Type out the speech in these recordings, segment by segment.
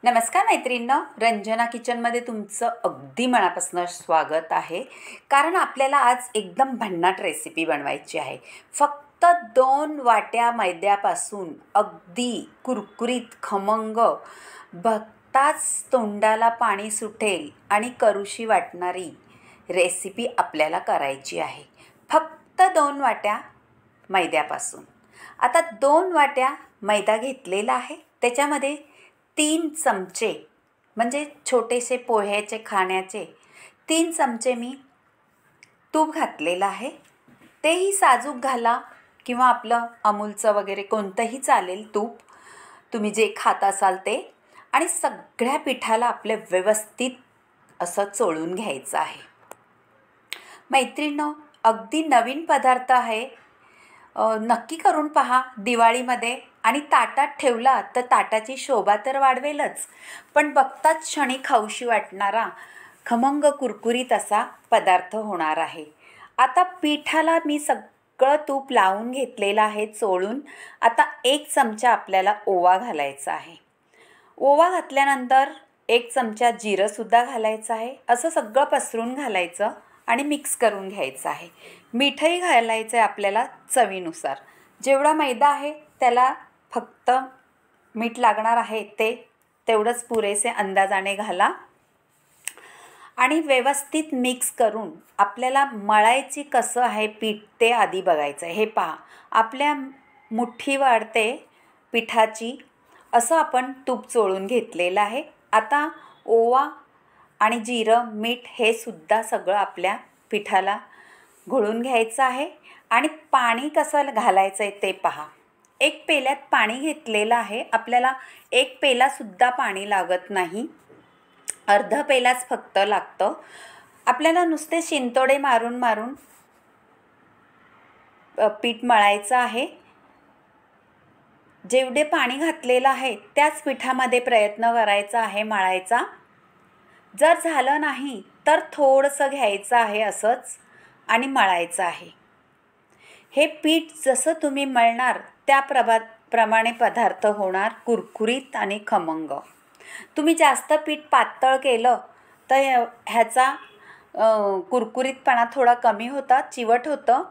नमस्कार मैत्रिणींनो, रंजना किचनमध्ये तुमचं अगदी मनापासून स्वागत आहे. कारण आपल्याला आज एकदम भन्नाट रेसिपी बनवायची आहे. फक्त 2 वाट्या मैद्यापासून अगदी कुरकुरीत खमंग, बघताच तोंडाला पाणी सुटेल आणि करूशी वाटणारी रेसिपी आपल्याला करायची आहे. फक्त 2 वाट्या मैद्यापासून. आता 2 वाट्या मैदा घेतलेला आहे. त्याच्यामध्ये 3 चमचे म्हणजे छोटेसे पोह्याचे खाण्याचे 3 चमचे मी तूप घातलेलं आहे. तेही साजूक घाला किंवा आपलं अमूलचं वगैरे कोणतंही चालेल तूप, तुम्ही जे खात असाल ते. आणि सगळ्या पिठाला आपले व्यवस्थित असं चोळून घ्यायचं आहे. मैत्रिणींनो, अगदी नवीन पदार्थ आहे. नक्की करून पहा दिवाळीमध्ये. आणि ताटात ठेवला तर ताटाची शोभा तर वाढवेलच, पण बघताच क्षणी खाऊशी वाटणारा खमंग कुरकुरीत असा पदार्थ होणार आहे. आता पिठाला मी सगळं तूप लावून घेतलेलं आहे चोळून. आता 1 चमचा आपल्याला ओवा घालायचा आहे. ओवा घातल्यानंतर 1 चमचा जिरंसुद्धा घालायचं आहे. असं सगळं पसरून घालायचं आणि मिक्स करून घ्यायचं आहे. मीठही घालायचं आहे आपल्याला चवीनुसार. जेवढा मैदा आहे त्याला फक्त मीठ लागणार आहे ते तेवढंच पुरेसे अंदाजाने घाला. आणि व्यवस्थित मिक्स करून आपल्याला मळायची कसं आहे पीठ ते आधी बघायचं आहे. हे पहा, आपल्या मुठ्ठी वाढते पिठाची असं आपण तूप चोळून घेतलेलं आहे. आता ओवा आणि जिरं, मीठ हे सुद्धा सगळं आपल्या पिठाला घोळून घ्यायचं आहे. आणि पाणी कसं घालायचं आहे ते पहा. 1 पेल्यात पाणी घेतलेलं आहे. आपल्याला 1 पेलासुद्धा पाणी लागत नाही, अर्धा पेलाच फक्त लागतं. आपल्याला नुसते शिंतोडे मारून मारून पीठ मळायचं आहे. जेवढे पाणी घातलेलं आहे त्याच पिठामध्ये प्रयत्न करायचा आहे मळायचा. जर झालं नाही तर थोडंसं घ्यायचं आहे असंच आणि मळायचं आहे. हे पीठ जसं तुम्ही मळणार त्या प्रमाणे पदार्थ होणार कुरकुरीत आणि खमंग. तुम्ही जास्त पीठ पातळ केलं तर ह्याचा कुरकुरीतपणा थोडा कमी होता, चिवट होतं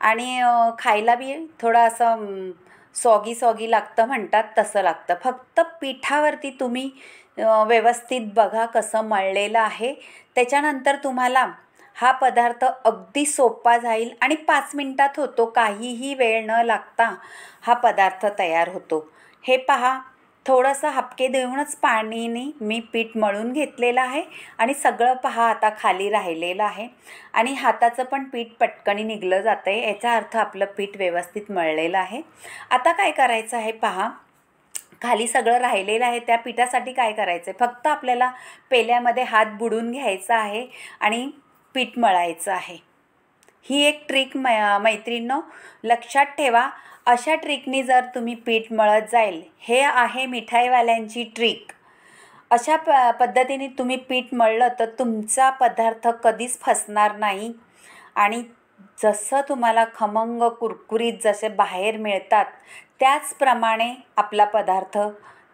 आणि खायला बी थोडं असं सॉगी लागतं म्हणतात तसं लागतं. फक्त पिठावरती तुम्ही व्यवस्थित बघा कसं मळलेलं आहे. त्याच्यानंतर तुम्हाला हा पदार्थ अगदी सोपा जाईल आणि 5 मिनिटात होतो. काहीही वेळ न लागता हा पदार्थ तयार होतो. हे पहा, थोडंसं हापके देऊनच पाणीने मी पीठ मळून घेतलेलं आहे आणि सगळं पहा आता खाली राहिलेलं आहे. आणि हाताचं पण पीठ पटकनी निघलं जातं आहे. याचा अर्थ आपलं पीठ व्यवस्थित मळलेलं आहे. आता काय करायचं आहे पहा, खाली सगळं राहिलेलं आहे. त्या पिठासाठी काय करायचं आहे, फक्त आपल्याला पेल्यामध्ये हात बुडून घ्यायचा आहे आणि पीठ मळायचं आहे. ही एक ट्रिक मैत्रिणींनो लक्षात ठेवा. अशा ट्रिकनी जर तुम्ही पीठ मळत जाईल, हे आहे मिठाईवाल्यांची ट्रिक. अशा पद्धतीने तुम्ही पीठ मळलं तर तुमचा पदार्थ कधीच फसणार नाही. आणि जसं तुम्हाला खमंग कुरकुरीत जसे बाहेर मिळतात त्याचप्रमाणे आपला पदार्थ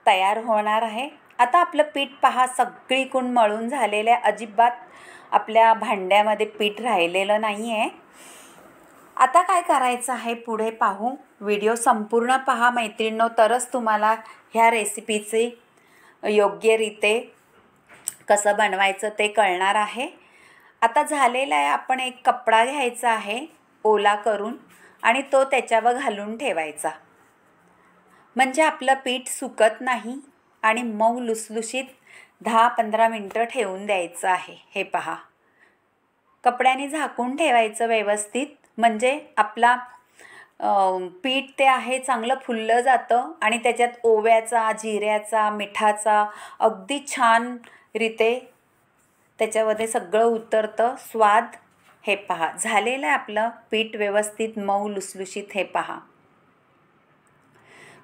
तयार होणार आहे. आता आपलं पीठ पहा सगळीकडून मळून झालेलं आहे. अजिबात आपल्या भांड्यामध्ये पीठ राहिलेलं नाही आहे. आता काय करायचं आहे पुढे पाहू. व्हिडिओ संपूर्ण पहा मैत्रिणींनो, तरच तुम्हाला ह्या रेसिपीचे योग्यरीते कसं बनवायचं ते कळणार आहे. आता झालेलं आहे. आपण एक कपडा घ्यायचा आहे ओला करून आणि तो त्याच्यावर घालून ठेवायचा, म्हणजे आपलं पीठ सुकत नाही आणि मऊ लुसलुशीत 10-15 मिनटं ठेवून द्यायचं आहे. हे पहा, कपड्याने झाकून ठेवायचं व्यवस्थित, म्हणजे आपला पीठ ते आहे चांगलं फुललं जातं आणि त्याच्यात ओव्याचा, जिऱ्याचा, मिठाचा अगदी छान रीते त्याच्यामध्ये सगळं उतरतं स्वाद. हे पहा, झालेलं आहे आपलं पीठ व्यवस्थित मऊ लुसलुशीत. हे पहा,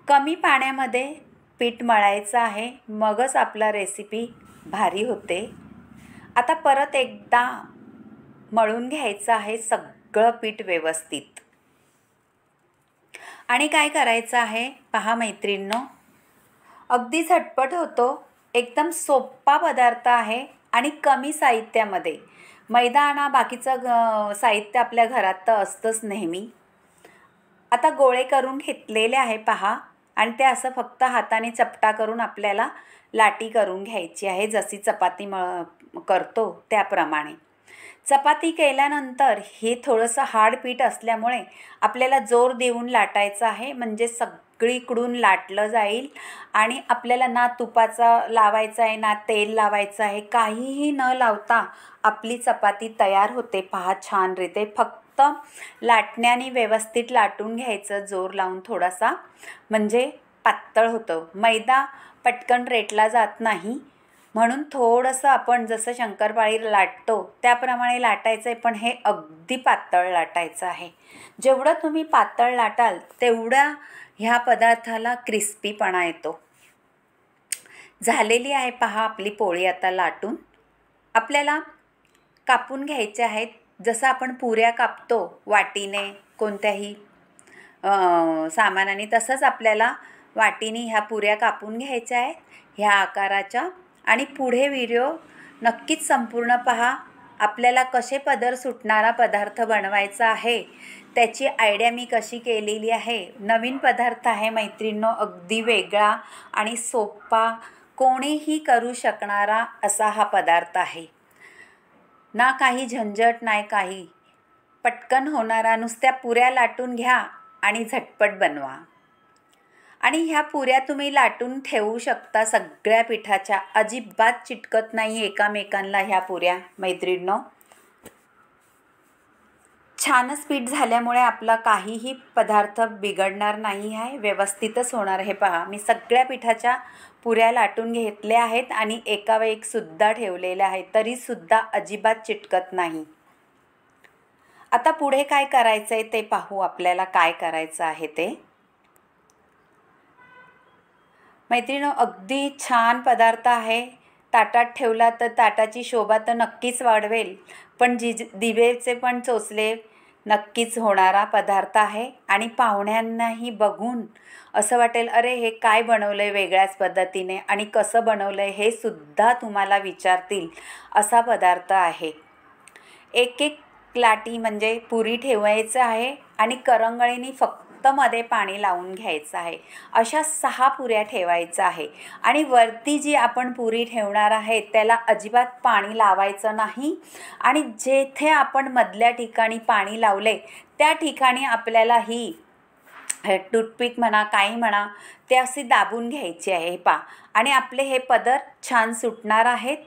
कमी पाण्यामध्ये पीठ मळायचं आहे, मगच आपला रेसिपी भारी होते. आता परत एकदा मळून घ्यायचं आहे सगळं पीठ व्यवस्थित. आणि काय करायचं आहे पहा मैत्रिणींनो, अगदी झटपट होतो. एकदम सोपा पदार्थ आहे आणि कमी साहित्यामध्ये. मैदा आणा, बाकीचं साहित्य आपल्या घरात तर असतंच नेहमी. आता गोळे करून घेतलेले आहे पहा, आणि ते असं फक्त हाताने चपटा करून आपल्याला लाटी करून घ्यायची आहे, जशी चपाती करतो त्याप्रमाणे. चपाती केल्यानंतर हे थोडंसं हार्ड पीठ असल्यामुळे आपल्याला जोर देऊन लाटायचं आहे, म्हणजे सगळीकडून लाटलं जाईल आणि आपल्याला ना तुपाचा लावायचा आहे ना तेल लावायचं आहे, काहीही न लावता आपली चपाती तयार होते पहा छानरीते. फक्त लाटण्याने व्यवस्थित लाटून घ्यायचं जोर लावून थोडासा, म्हणजे पातळ होतं. मैदा पटकन रेटला जात नाही, म्हणून थोडंसं आपण जसं शंकरपाळी लाटतो त्याप्रमाणे लाटायचं आहे, पण हे अगदी पातळ लाटायचं आहे. जेवढं तुम्ही पातळ लाटाल तेवढा ह्या पदार्थाला क्रिस्पीपणा येतो. झालेली आहे पहा आपली पोळी आता लाटून. आपल्याला कापून घ्यायचे आहेत, जसं आपण पुऱ्या कापतो वाटीने कोणत्याही सामानाने, तसंच आपल्याला वाटीने ह्या पुऱ्या कापून घ्यायच्या आहेत ह्या आकाराच्या. आणि पुढे व्हिडिओ नक्कीच संपूर्ण पहा. आपल्याला कसे पदर सुटणारा पदार्थ बनवायचा आहे त्याची आयडिया मी कशी केलेली आहे. नवीन पदार्थ आहे मैत्रिणींनो, अगदी वेगळा आणि सोपा, कोणीही करू शकणारा असा हा पदार्थ आहे. ना काही झंझट नाही काही, पटकन होणारा. नुसत्या पुऱ्या लाटून घ्या आणि झटपट बनवा. आणि ह्या पुऱ्या तुम्ही लाटून ठेवू शकता सगळ्या पिठाच्या, अजिबात चिटकत नाही एकामेकांना ह्या पुऱ्या मैत्रिणींनो. छानच पीठ झाल्यामुळे आपला काहीही पदार्थ बिघडणार नाही आहे, व्यवस्थितच होणार. हे पहा, मी सगळ्या पिठाच्या पुऱ्या लाटून घेतल्या आहेत आणि एकावर एक सुद्धा ठेवलेल्या आहेत, तरीसुद्धा अजिबात चिटकत नाही. आता पुढे काय करायचं आहे ते पाहू. आपल्याला काय करायचं आहे ते मैत्रिणींनो, अगदी छान पदार्थ आहे. ताटात ठेवला तर ताटाची शोभा तर नक्कीच वाढवेल, पण दिवेचे पण चोचले नक्कीच होणारा पदार्थ आहे. आणि पाहुण्यांनाही बघून असं वाटेल, अरे हे काय बनवलं आहे वेगळ्याच पद्धतीने आणि कसं बनवलं आहे हे सुद्धा तुम्हाला विचारतील असा पदार्थ आहे. एक एक लाटी म्हणजे पुरी ठेवायचं आहे आणि करंगळीने फक्त मध्ये पाणी लावून घ्यायचं आहे. अशा 6 पुऱ्या ठेवायचं आहे. आणि वरती जी आपण पुरी ठेवणार आहे त्याला अजिबात पाणी लावायचं नाही. आणि जेथे आपण मधल्या ठिकाणी पाणी लावले त्या ठिकाणी आपल्याला ही टूथपिक म्हणा काही म्हणा ते असे दाबून घ्यायचे आहे पा. आणि आपले हे पदर छान सुटणार आहेत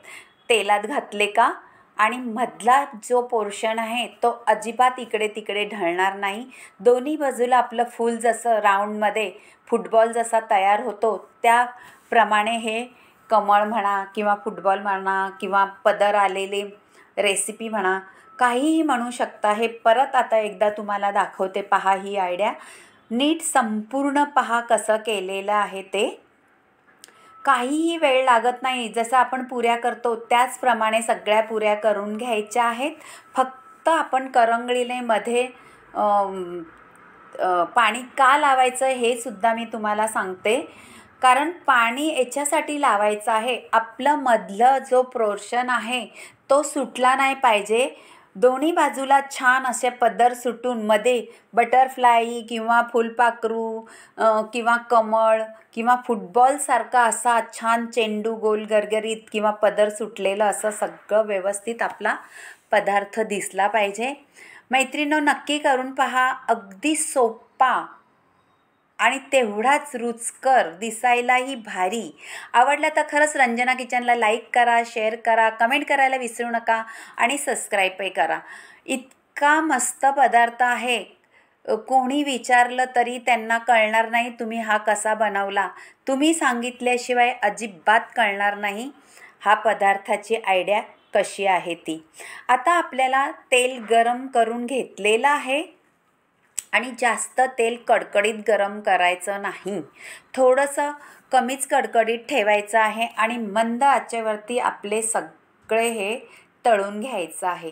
तेलात घातले का. आणि मधला जो पोर्शन आहे तो अजिबात इकडे तिकडे ढळणार नाही. दोन्ही बाजूला आपलं फूल जसं राऊंडमध्ये फुटबॉल जसा तयार होतो त्याप्रमाणे हे कमळ म्हणा किंवा फुटबॉल म्हणा किंवा पदर आलेले रेसिपी म्हणा काहीही म्हणू शकता. हे परत आता एकदा तुम्हाला दाखवते पहा ही आयडिया. नीट संपूर्ण पहा कसं केलेलं आहे ते. काहीही वेळ लागत नाही. जसं आपण पुऱ्या करतो त्याचप्रमाणे सगळ्या पुऱ्या करून घ्यायच्या आहेत. फक्त आपण करंगळीने मध्ये पाणी का लावायचं हे सुद्धा मी तुम्हाला सांगते. कारण पाणी याच्यासाठी लावायचं आहे, आपलं मधलं जो पोर्शन आहे तो सुटला नाही पाहिजे. दोन्ही बाजूला छान असे पदर सुटून मध्ये बटरफ्लाय किंवा फुलपाखरू किंवा कमळ किंवा फुटबॉलसारखा असा छान चेंडू गोल गरगरीत किंवा पदर सुटलेलं असं सगळं व्यवस्थित आपला पदार्थ दिसला पाहिजे. मैत्रिणींनो, नक्की करून पहा. अगदी सोपा आणि तेवढाच रुचकर, दिसायलाही भारी. आवडला तर खरंच रंजना किचनला लाईक करा, शेअर करा, कमेंट करायला विसरू नका आणि सबस्क्राईबही करा. इतका मस्त पदार्थ आहे, कोणी विचारलं तरी त्यांना कळणार नाही तुम्ही हा कसा बनवला. तुम्ही सांगितल्याशिवाय अजिबात कळणार नाही हा पदार्थाची आयडिया कशी आहे ती. आता आपल्याला तेल गरम करून घेतलेलं आहे आणि जास्त तेल कडकडीत गरम करायचं नाही, थोडंसं कमीच कडकडीत ठेवायचं आहे. आणि मंद आचेवरती आपले सगळे हे तळून घ्यायचं आहे.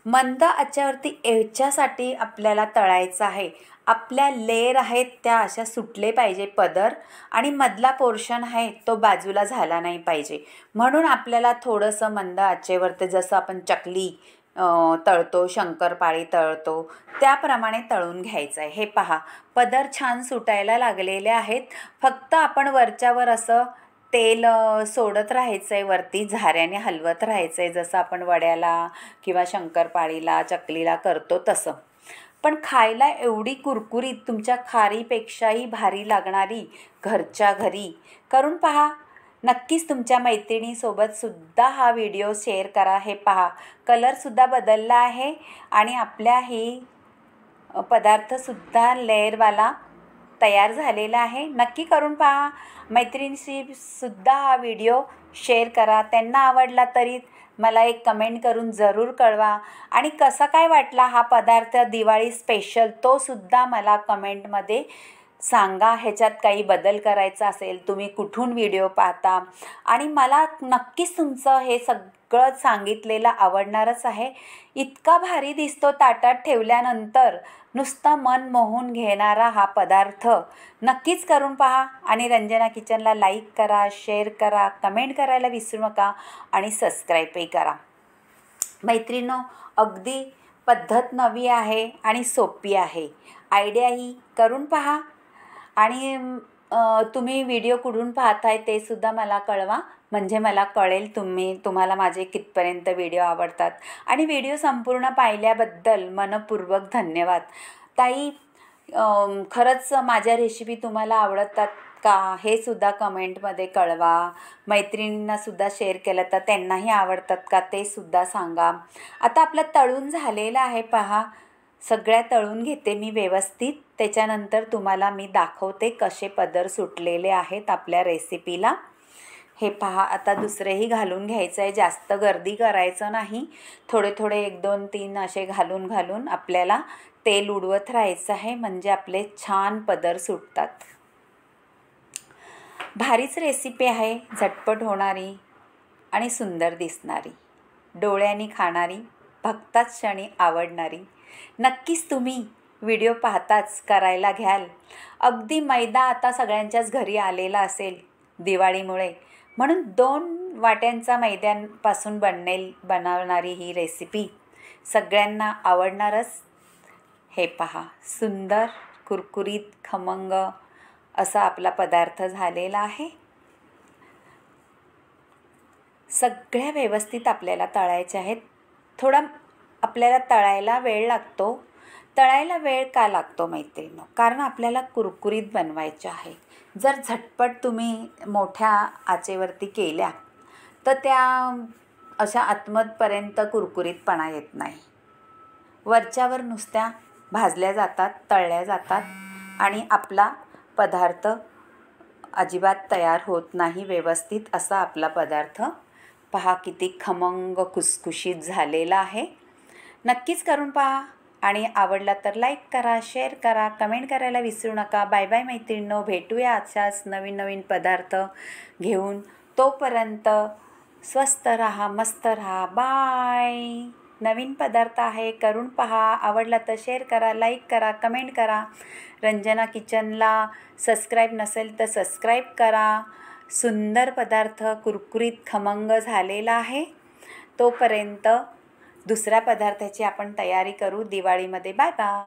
मंद आचेवरती याच्यासाठी आपल्याला तळायचं आहे. आपल्या लेयर आहेत त्या अशा सुटले पाहिजे पदर, आणि मधला पोर्शन आहे तो बाजूला झाला नाही पाहिजे. म्हणून आपल्याला थोडंसं मंद आचेवरती जसं आपण चकली तळतो, शंकरपाळी तळतो त्याप्रमाणे तळून घ्यायचं आहे. हे पहा, पदर छान सुटायला लागलेले आहेत. फक्त आपण वरच्यावर असं तेल सोडत राहायचं आहे, वरती झाऱ्याने हलवत राहायचं आहे, जसं आपण वड्याला किंवा शंकरपाळीला चकलीला करतो तसं. पण खायला एवढी कुरकुरीत, तुमच्या खारीपेक्षाही भारी लागणारी घरच्या घरी करून पहा. नक्कीच तुमच्या मैत्रिणीसोबत सुद्धा हा व्हिडिओ शेअर करा. हे पहा, कलरसुद्धा बदलला आहे आणि आपल्या ही पदार्थसुद्धा लेअरवाला तयार झालेला आहे. नक्की करून पहा. मैत्रिणीशी सुद्धा हा व्हिडिओ शेअर करा. त्यांना आवडला तरी मला एक कमेंट करून जरूर कळवा. आणि कसा काय वाटला हा पदार्थ दिवाळी स्पेशल तो सुद्धा मला कमेंटमध्ये सांगा. ह्याच्यात काही बदल करायचा असेल, तुम्ही कुठून व्हिडिओ पाहता, आणि मला नक्कीच तुमचं हे सगळं सांगितलेलं आवडणारच आहे. इतका भारी दिसतो ताटात ठेवल्यानंतर, नुसतं मन मोहून घेणारा हा पदार्थ. नक्कीच करून पहा. आणि रंजना किचनला लाईक करा, शेअर करा, कमेंट करायला विसरू नका आणि सबस्क्राईबही करा. मैत्रिणींनो, अगदी पद्धत नवी आहे आणि सोपी आहे. आयडियाही करून पहा. आणि तुम्ही व्हिडिओ कुठून पाहताय ते सुद्धा मला कळवा, म्हणजे मला कळेल तुम्हाला माझे कितपर्यंत व्हिडिओ आवडतात. आणि व्हिडिओ संपूर्ण पाहिल्याबद्दल मनपूर्वक धन्यवाद. ताई, खरंच माझ्या रेसिपी तुम्हाला आवडतात का हे सुद्धा कमेंटमध्ये कळवा. मैत्रिणींनासुद्धा शेअर केलं तर त्यांनाही आवडतात का ते सुद्धा सांगा. आता आपलं तळून झालेलं आहे पहा. सगळ्या तळून घेते मी व्यवस्थित. त्याच्यानंतर तुम्हाला मी दाखवते कसे पदर सुटलेले आहेत आपल्या रेसिपीला. हे पहा, आता दुसरेही घालून घ्यायचं आहे. जास्त गर्दी करायचं नाही. थोडे थोडे 1 2 3 असे घालून आपल्याला तेल उडवत राहायचं आहे, म्हणजे आपले छान पदर सुटतात. भारीच रेसिपी आहे, झटपट होणारी आणि सुंदर दिसणारी, डोळ्यांनी खाणारी, भक्ताच क्षणी आवडणारी. नक्कीच तुम्ही व्हिडिओ पाहताच करायला घ्याल. अगदी मैदा आता सगळ्यांच्याच घरी आलेला असेल दिवाळीमुळे, म्हणून 2 वाट्यांचा मैद्यापासून बनवणारी ही रेसिपी सगळ्यांना आवडणारच. हे पहा, सुंदर कुरकुरीत खमंग असा आपला पदार्थ झालेला आहे. सगळ्या व्यवस्थित आपल्याला तळायचे आहेत. थोडा आपल्याला तळायला वेळ लागतो. तळायला वेळ का लागतो मैत्रिणींनो? कारण आपल्याला कुरकुरीत बनवायचे आहे. जर झटपट तुम्ही मोठ्या आचेवरती केल्या तर त्या अशा आतमधपर्यंत कुरकुरीतपणा येत नाही. वरच्यावर नुसत्या भाजल्या जातात, तळल्या जातात आणि आपला पदार्थ अजिबात तयार होत नाही व्यवस्थित असा आपला पदार्थ. पहा किती खमंग खुसखुशीत झालेला आहे. नक्कीच करून पहा. आणि आवडला तर लाईक करा, शेअर करा, कमेंट करायला विसरू नका. बाय बाय मैत्रिणींनो, भेटूया अशाच नवीन नवीन पदार्थ घेऊन. तोपर्यंत स्वस्त राहा, मस्त राहा. बाय. नवीन पदार्थ आहे, करून पहा. आवडला तर शेअर करा, लाईक करा, कमेंट करा. रंजना किचनला सबस्क्राईब नसेल तर सबस्क्राईब करा. सुंदर पदार्थ कुरकुरीत खमंग झालेला आहे. तोपर्यंत दुसऱ्या पदार्थाची आपण तयारी करू दिवाळीमध्ये. Bye bye.